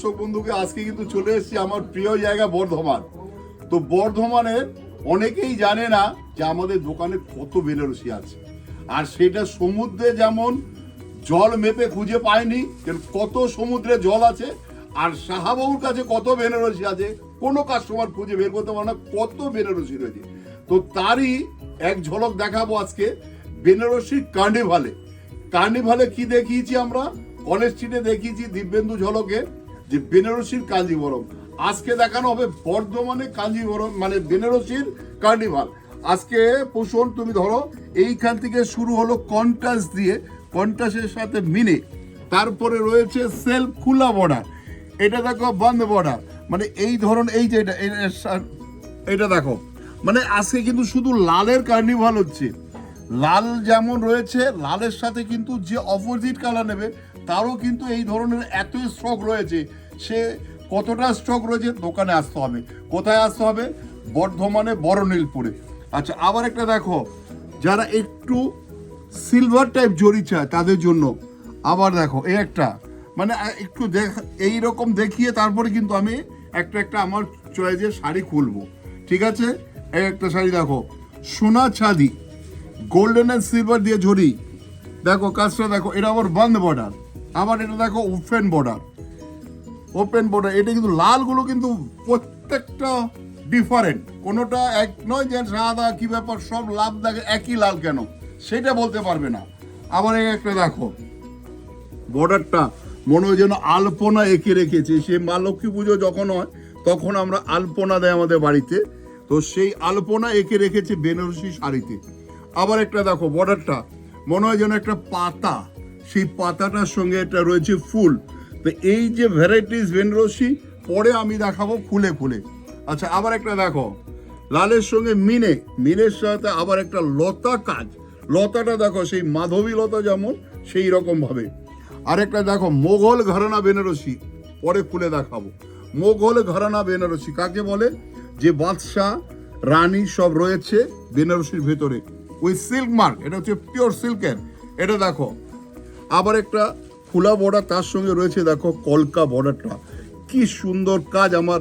দর্শক বন্ধুকে আজকে কিন্তু চলে এসেছি আমার প্রিয় জায়গা বর্ধমান। তো বর্ধমানের অনেকেই জানে না যে আমাদের দোকানে কত বেনারসি আছে, আর সেটা সমুদ্রে যেমন জল মেপে খুঁজে পায়নি, কত সমুদ্রে জল আছে, আর শাহাবাবুর কাছে কত বেনারসি আছে কোনো কাস্টমার খুঁজে বের করতে পারে না, কত বেনারসি রয়েছে। তো তারই এক ঝলক দেখাবো আজকে বেনারসির কার্নিভালে কি দেখিয়েছি আমরা, কলেজ স্ট্রিটে দেখিয়েছি দিব্যেন্দু ঝলকে যে বেনারসির কাঞ্জিবরম। আজকে দেখানো হবে বর্ধমানে কাঞ্জিবরম মানে বেনারসির কার্নিভাল। আজকে পোষণ তুমি ধরো এইখান থেকে শুরু হলো কন্ট্রাস্ট দিয়ে, কন্ট্রাস্টের সাথে মিনে, তারপরে রয়েছে সেলফ খোলা বর্ডার, এটা দেখো বন্ধ বর্ডার, মানে এই ধরন এই যে এটা দেখো, মানে আজকে কিন্তু শুধু লালের কার্নিভাল হচ্ছে। লাল যেমন রয়েছে, লালের সাথে কিন্তু যে অপোজিট কালার নেবে তারও কিন্তু এই ধরনের এত স্টক রয়েছে। সে কতটা স্টক রয়েছে, দোকানে আসতে হবে। কোথায় আসতে হবে? বর্ধমানে বড়নীলপুরে। আচ্ছা, আবার একটা দেখো, যারা একটু সিলভার টাইপ জড়ি চায় তাদের জন্য আবার দেখো এই একটা, মানে একটু এইরকম দেখিয়ে তারপরে কিন্তু আমি একটা আমার চয়েসের শাড়ি খুলবো, ঠিক আছে? এই একটা শাড়ি দেখো, সোনা চাঁদি গোল্ডেন অ্যান্ড সিলভার দিয়ে ঝরি, দেখো কাজটা দেখো, এটা আবার বন্ধ বর্ডার, আবার এটা দেখো ওপেন বর্ডার। এটা কিন্তু লালগুলো কিন্তু প্রত্যেকটা ডিফারেন্ট, কোনোটা এক নয় যে সাদা কি ব্যাপার, সব লাল দেখে একই লাল কেন সেটা বলতে পারবে না। আবার এই একটা দেখো, বর্ডারটা মনে হয় যেন আলপনা এঁকে রেখেছে। সে মা লক্ষ্মী পুজো যখন হয় তখন আমরা আলপনা দেয় আমাদের বাড়িতে, তো সেই আলপনা এঁকে রেখেছে বেনারসি শাড়িতে। আবার একটা দেখো, বর্ডারটা মনে হয় যেন একটা পাতা, সেই পাতাটার সঙ্গে এটা রয়েছে ফুল। তো এই যে ভ্যারাইটিস বেনারসি পরে আমি দেখাবো খুলে খুলে। আচ্ছা, আবার একটা দেখো, লালের সঙ্গে মিনের সাথে আবার একটা লতা কাজ, লতাটা দেখো সেই মাধবী লতা যেমন সেই রকম ভাবে। আরেকটা দেখো মোগল ঘরানা বেনারসি, পরে খুলে দেখাবো। মোগল ঘরানা বেনারসি কাকে বলে? যে বাদশাহ রানী সব রয়েছে বেনারসির ভেতরে, ওই সিল্ক মার্ক, এটা হচ্ছে পিওর সিল্কের। এটা দেখো, আবার একটা খোলা বর্ডার, তার সঙ্গে রয়েছে দেখো কলকা বর্ডারটা, কি সুন্দর কাজ আমার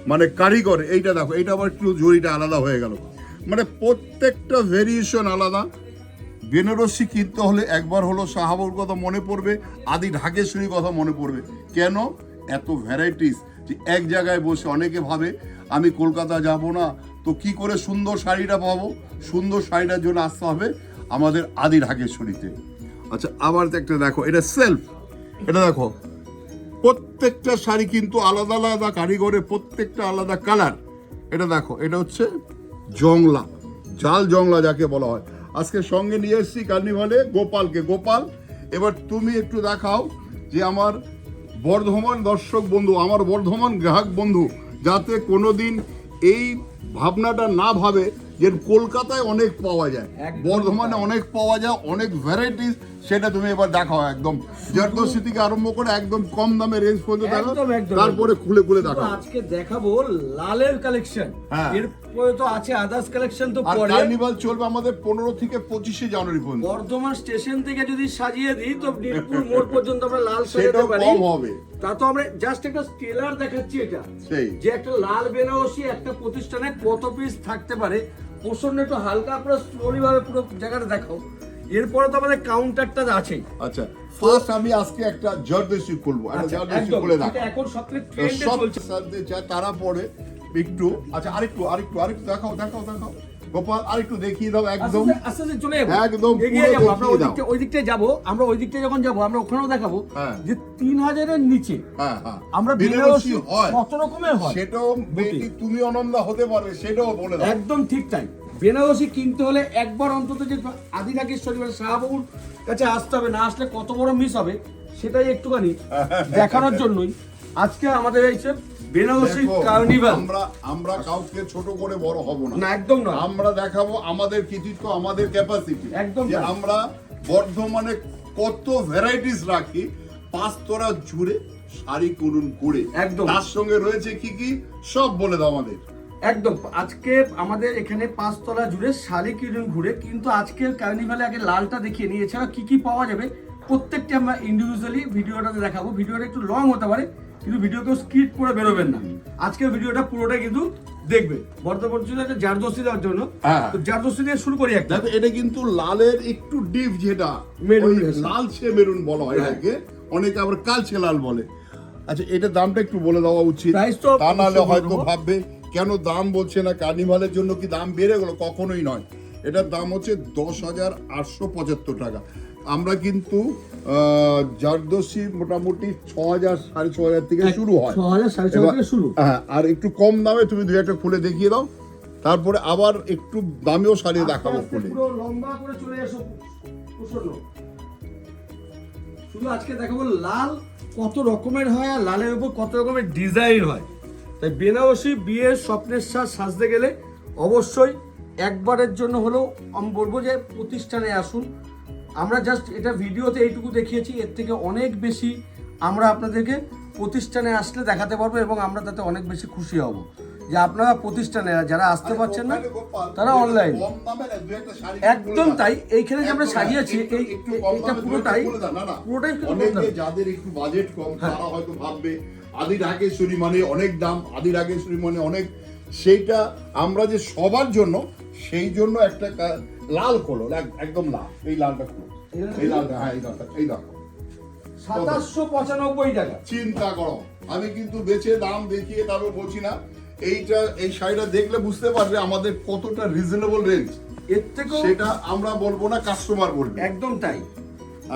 মানে কারিগর। এইটা দেখো, এইটা আবার একটু জরিটা আলাদা হয়ে গেল, মানে প্রত্যেকটা ভেরিয়েশন আলাদা। বেনারসি কিনতে হলে একবার হলো শাহাবুর কথা মনে পড়বে, আদি ঢাকেশ্বরীর কথা মনে পড়বে। কেন? এত ভ্যারাইটিস যে এক জায়গায় বসে অনেকে ভাবে আমি কলকাতা যাব না, তো কি করে সুন্দর শাড়িটা পাবো? সুন্দর শাড়িটার জন্য আসতে হবে আমাদের আদি ঢাকেশ্বরীতে। আচ্ছা, আবার একটা দেখো, এটা সেলফ, এটা দেখো প্রত্যেকটা শাড়ি কিন্তু আলাদা আলাদা কারিগরের, প্রত্যেকটা আলাদা কালার। এটা দেখো, এটা হচ্ছে জংলা, জাল জংলা যাকে বলা হয়। আজকে সঙ্গে নিয়ে এসেছি কার্নিভালে গোপালকে। গোপাল, এবার তুমি একটু দেখাও যে আমার বর্ধমান দর্শক বন্ধু, আমার বর্ধমান গ্রাহক বন্ধু যাতে কোনোদিন এই ভাবনাটা না ভাবে যে কলকাতায় অনেক পাওয়া যায়, বর্ধমানে অনেক পাওয়া যায়, অনেক ভ্যারাইটিস, সেটা তুমি এবার দেখাও। একদম জারদোসি থেকে আরম্ভ করে একদম কম দামে রেঞ্জ পর্যন্ত দেখাও, তারপরে খুলে খুলে দেখাও। আজকে দেখাবো লালের কালেকশন, এরপরে তো আছে আদার্স কালেকশন। তো পরে কার্নিভাল চলবে আমাদের 15 থেকে 25 জানুয়ারি পর্যন্ত। বর্ধমান স্টেশন থেকে যদি সাজিয়ে দিই তো নীলপুর মোড় পর্যন্ত আমরা লাল সাজাতে পারি, কম হবে। তা তো আমরা জাস্ট একটা স্টেলার দেখাচ্ছি, এটা সেই যে একটা লাল বেনারসি একটা প্রতিষ্ঠানে কত পিস থাকতে পারে। প্রচন্ড একটু হালকা আপনারা স্লোলি ভাবে পুরো জায়গাটা দেখাও, এরপরে তো আমাদের কাউন্টারটা আছে। আচ্ছা, ফার্স্ট আমি আজকে একটা জারদোসি খুলবো, একটা জারদোসি খুলে দাও। এটা এখন সবথেকে ট্রেন্ডে চলছে, সাথে তারা পরে একটু। আচ্ছা, আরেকটু দেখাও গোপাল, আরেকটু দেখিয়ে দাও। একদম আস্তে আস্তে চলে যাবো, একদম এগিয়ে যাবো আমরা, ওই দিকটায় যাবো আমরা। ওই দিকটায় যখন যাবো আমরা ওখানেও দেখাবো যে 3000 এর নিচে আমরা বেনারসি কত রকমের হয়, সেটাও তুমি অনন্দা হতে পারবে, সেটাও বলে দাও। একদম ঠিক তাই। বেনারসি কিনতে হলে একবার অন্তত যে আদি ঢাকেশ্বরী মানে শাহবাবুর কাছে আসতে হবে, না আসলে কত বড় মিস হবে সেটাই একটুখানি দেখানোর জন্যই আজকে আমাদের এই বেনারসি কার্নিভাল। আমরা কাউকে ছোট করে বড় হব না, একদম না। আমরা দেখাবো আমাদের কৃতিত্ব, আমাদের ক্যাপাসিটি, একদম যে আমরা বর্ধমানে কত ভ্যারাইটিস রাখি। 5 তোরা জুড়ে শাড়ি করুন করে, একদম তার সঙ্গে রয়েছে কি কি সব বলে দাও আমাদের। একদম, আজকে আমাদের এখানে 5 তলা জুড়ে শাড়ি কিনুন ঘুরে, কিন্তু আজকের কার্নিভালে আগে লালটা দেখিয়ে নিই, এছাড়া কি কি পাওয়া যাবে প্রত্যেকটা আমরা ইন্ডিভিজুয়ালি ভিডিওটাতে দেখাবো। ভিডিওটা একটু লং হতে পারে, কিন্তু ভিডিও কেউ স্কিপ করে বেরোবেন না। আজকের ভিডিওটা পুরোটাই কিন্তু দেখবে। বর্তমান একটা জারদস্তি দেওয়ার জন্য, হ্যাঁ। তো জারদস্তি দিয়ে শুরু করি একটা। দেখো এটা কিন্তু লালের একটু ডিপ, যেটা মেরুন ওই গেছে। লালচে মেরুন বলা হয় হ্যাঁ। এটাকে, অনেকে আবার কালচে লাল বলে। আচ্ছা, এটা দামটা একটু বলে দেওয়া উচিত, Price তো তা নাহলে অবশ্যই হয়তো বলবো। ভাববে কেন দাম বলছে না, কার্নিভালের জন্য কি দাম বেড়ে গেলো? কখনোই নয়, এটার দাম হচ্ছে 10,875 টাকা। আমরা কিন্তু জারদোসি মোটামুটি 6,000 6,500 থেকে শুরু হয়। 6,000 6,500 থেকে শুরু। হ্যাঁ, আর একটু কম দামে তুমি দুই একটা খুলে দেখিয়ে দাও, তারপরে আবার একটু দামেও সারিয়ে দেখাবো আস্তে খুলে। আস্তে পুরো লম্বা করে চলে এসো প্রসন্ন। শুধু আজকে দেখাবো লাল কত রকমের হয় আর লালের উপর কত রকমের ডিজাইন হয়। তাই বেনারসি বিয়ের স্বপ্নের সাজ সাজতে গেলে অবশ্যই একবারের জন্য হলেও আমি বলবো যে প্রতিষ্ঠানে আসুন। আমরা জাস্ট এটা ভিডিওতে এইটুকু দেখিয়েছি, এর থেকে অনেক বেশি আমরা আপনাদেরকে প্রতিষ্ঠানে আসলে দেখাতে পারবো এবং আমরা তাতে অনেক বেশি খুশি হব যে আপনারা প্রতিষ্ঠানে যারা আসতে পারছেন না তারা অনলাইন। একদম তাই, এইখানে যে আমরা সাজিয়েছি এইটা পুরোটাই অনেকে যাদের একটু বাজেট কম তারা হয়তো ভাববে আদি ঢাকেশ্বরী মানে অনেক দাম, আদি ঢাকেশ্বরী মানে অনেক, সেইটা আমরা যে সবার জন্য, সেই জন্য একটা লাল খোলো, একদম লাল, এই লালটা খোলো, এই লালটা, হ্যাঁ এই লালটা, এই দেখো 2795 টাকা। চিন্তা করো, আমি কিন্তু বেচে দাম দেখিয়ে তারপর বলছি না। এইটা, এই শাড়িটা দেখলে বুঝতে পারবে আমাদের কতটা রিজনেবল রেঞ্জ, এর থেকেও সেটা আমরা বলবো না, কাস্টমার বলবে। একদম তাই।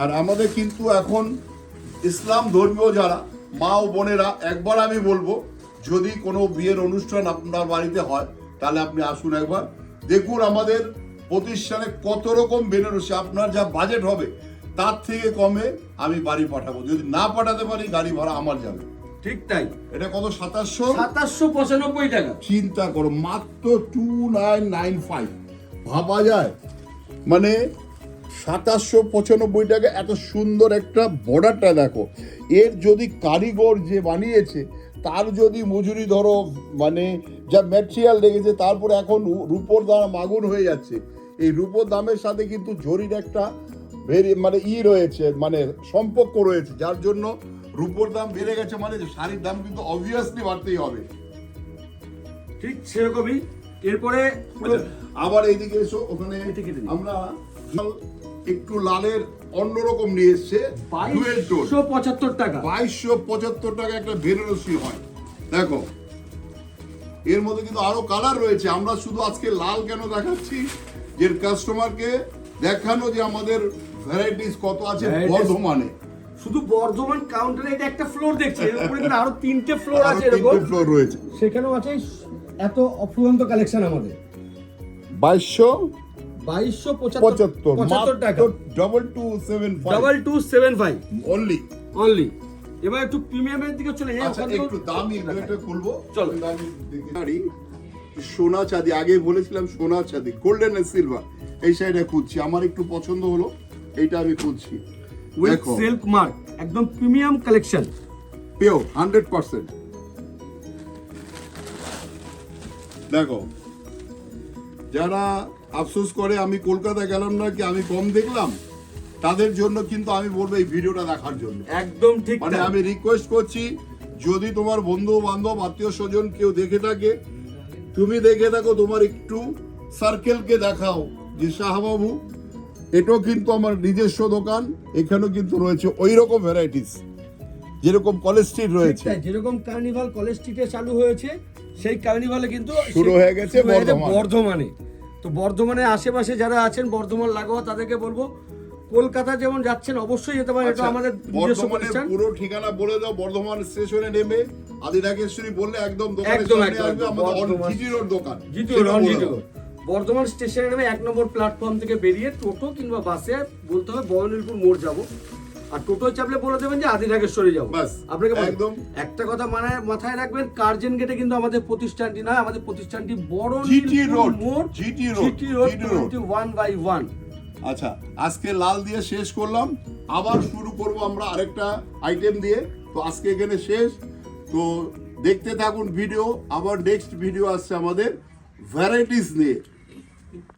আর আমাদের কিন্তু এখন ইসলাম ধর্মীয় যারা মা ও বোনেরা, একবার আমি বলবো যদি কোনো বিয়ের অনুষ্ঠান আপনার বাড়িতে হয় তাহলে আপনি আসুন একবার, দেখুন আমাদের প্রতিষ্ঠানে কত রকম বেনারসি, আপনার যা বাজেট হবে তার থেকে কমে আমি বাড়ি পাঠাবো। যদি না পাঠাতে পারি গাড়ি ভাড়া আমার যাবে। ঠিক তাই। এটা কত? 2795 টাকা। চিন্তা করো, মাত্র 2995। ভাবা যায় মানে 2795 টাকা। এত সুন্দর একটা বর্ডারটা দেখো, এর যদি কারিগর যে বানিয়েছে তার যদি মজুরি ধরো, মানে যা ম্যাটেরিয়াল লেগেছে, তারপরে এখন রূপোর দাম আগুন হয়ে যাচ্ছে। এই রূপোর দামের সাথে কিন্তু জরির একটা মানে রয়েছে, মানে সম্পর্ক রয়েছে, যার জন্য রূপোর দাম বেড়ে গেছে, মানে শাড়ির দাম কিন্তু অবভিয়াসলি বাড়তেই হবে। ঠিক সেরকমই। এরপরে আবার এইদিকে এসো, ওখানে আমরা একটু লালের অন্যরকম নিয়ে এসছে, 2275 টাকা। 2275 টাকা একটা বেনারসি হয়। দেখো এর মধ্যে কিন্তু আরো কালার রয়েছে। আমরা শুধু আজকে লাল কেন দেখাচ্ছি, যে কাস্টমারকে দেখানো যে আমাদের ভ্যারাইটিস কত আছে বর্ধমানে। শুধু বর্ধমান কাউন্টারে এটা একটা ফ্লোর দেখছি, এর উপরে কিন্তু আরো 3টে ফ্লোর আছে, এরকম 3টে ফ্লোর রয়েছে, সেখানেও আছে এত অফুরন্ত কালেকশন আমাদের। 2275 টাকা, 2275 অনলি। এবার একটু প্রিমিয়ামের দিকে চলে যাই। আচ্ছা, একটু দামি এটা খুলবো, চলো দামি দেখি। সোনা চাঁদি, আগে বলেছিলাম সোনা চাঁদি, গোল্ডেন এন্ড সিলভার, এই শাড়িটা খুঁজছি, আমার একটু পছন্দ হলো, এইটা আমি খুঁজছি। উইথ সিল্ক মার্ক, একদম প্রিমিয়াম কালেকশন, পিওর 100%। দেখো যারা আফসোস করে আমি কলকাতা গেলাম না, কি আমি কম দেখলাম, তাদের জন্য কিন্তু আমি বলবো এই ভিডিওটা দেখার জন্য। একদম ঠিক। মানে আমি রিকোয়েস্ট করছি, যদি তোমার বন্ধু বান্ধব আত্মীয় স্বজন কেউ দেখে থাকে, তুমি দেখে থাকো, তোমার একটু সার্কেলকে দেখাও যে শাহবাবু এটাও কিন্তু আমার নিজস্ব দোকান, এখানেও কিন্তু রয়েছে ওই রকম ভ্যারাইটিস, যেরকম কলেজ স্ট্রিট রয়েছে, যেরকম কার্নিভাল কলেজ স্ট্রিটে চালু হয়েছে, সেই কার্নিভালে কিন্তু শুরু হয়ে গেছে বর্ধমানে। তো বর্ধমানের আশেপাশে যারা আছেন, বর্ধমান লাগোয়া, তাদেরকে বলবো কলকাতা যেমন যাচ্ছেন অবশ্যই যেতে পারেন। এটা আমাদের নিজস্ব প্রতিষ্ঠান। পুরো ঠিকানা বলে দাও, বর্ধমান স্টেশনে নেমে আদি ঢাকেশ্বরী বললে একদম দোকানের সামনে আসবে, আমাদের জিটি রোড দোকান, জিটি রোড। বর্ধমান স্টেশনে নেমে 1 নম্বর প্ল্যাটফর্ম থেকে বেরিয়ে টোটো কিংবা বাসে বলতে হবে বয়নিলপুর মোড় যাবো, আর টোটো চাপলে বলে দেবেন যে আদি ঢাকেশ্বরী যাবো। আপনাকে একদম একটা কথা মাথায় রাখবেন, কার্জন গেটে কিন্তু আমাদের প্রতিষ্ঠানটি নয়, আমাদের প্রতিষ্ঠানটি বড় জিটি রোড, জিটি রোড 21/1। আচ্ছা, আজকে লাল দিয়ে শেষ করলাম, আবার শুরু করব আমরা আরেকটা আইটেম দিয়ে। তো আজকে এখানে শেষ, তো দেখতে থাকুন ভিডিও, আবার নেক্সট ভিডিও আসছে আমাদের ভ্যারাইটিস নিয়ে।